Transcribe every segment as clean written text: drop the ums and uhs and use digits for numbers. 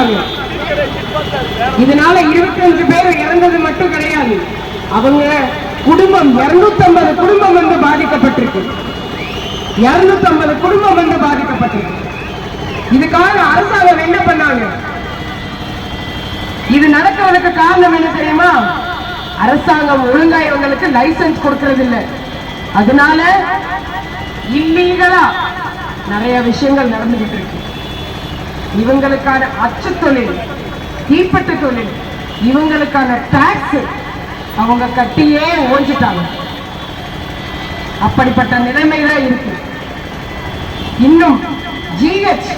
இருக்காங்க. இதனால 25 பேர் இறந்தது மட்டும் கிடையாது, அவங்க குடும்பம் 250 குடும்பம் வந்து பாதிக்கப்பட்டிருக்கு. 250 குடும்பம் வந்து பாதிக்கப்பட்டிருக்கு. இதுக்காக அரசாங்கம் என்ன பண்ணாங்க? இது நடக்கிறதுக்கு காரணம் என்ன தெரியுமா? அரசாங்கம் ஒழுங்கா இவங்களுக்கு லைசன்ஸ் கொடுக்கறது இல்லை. அதனால இல்லீகலா நிறைய விஷயங்கள் நடந்துகிட்டு இருக்கு. இவங்களுக்கான அச்சு தொழில், தீப்பெட்டு தொழில், இவங்களுக்கான டாக்ஸ் அவங்க கட்டியே ஓஞ்சிட்டாங்க. அப்படிப்பட்ட நிலைமைதான் இருக்கு. இன்னும் ஜிஹெச்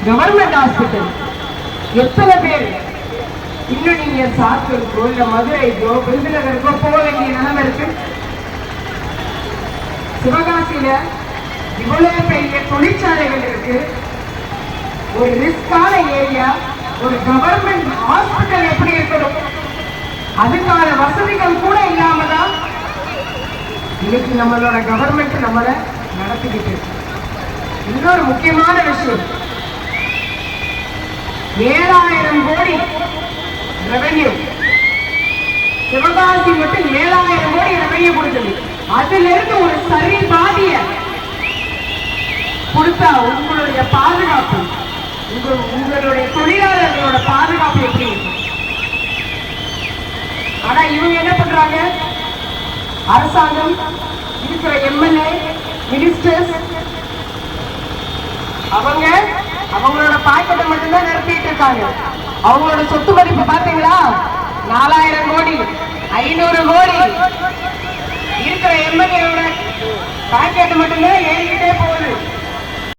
கவர்மெண்ட் ஹாஸ்பிட்டல் எத்தனை பேர் இன்னும் நீங்க சாத்தூருக்கோ இல்ல மதுரைக்கோ விருதுநகருக்கோ போக வேண்டிய நிலைமை இருக்கு. சிவகாசியில இவ்வளவு பெரிய தொழிற்சாலைகள் இருக்கு. ஒரு ரிஸ்கான ஏரியா, ஒரு கவர்மெண்ட் ஹாஸ்பிட்டல் எப்படி இருக்கணும், அதுக்கான வசதிகள் கூட இல்லாம தான் இன்னைக்கு நம்மளோட கவர்மெண்ட் நம்மளை நடத்திக்கிட்டு இருக்கு. இன்னொரு முக்கியமான விஷயம், 7000 கோடி ரெவென்யூ, சிவகாசி மட்டும் 7000 கோடி ரெவென்யூ கொடுக்குது. அதுல இருந்து ஒரு சரி பாதிய கொடுத்தா உங்களுடைய பாதுகாப்பு, உங்களுடைய தொழிலாளர்களோட பாதுகாப்பு எப்படி இருக்கும்? ஆனா இவங்க என்ன பண்றாங்க? அரசாங்கம் இருக்கிற எம்எல்ஏ, மினிஸ்டர்ஸ் அவங்களோட பாக்கெட்டை மட்டும்தான் நிரப்பிட்டு இருக்காங்க. அவங்களோட சொத்து மதிப்பு பாத்தீங்களா? 4000 கோடி, 500 கோடி. இருக்கிற எம்எல்ஏ பாக்கெட் மட்டும்தான் ஏறிக்கிட்டே போகுது.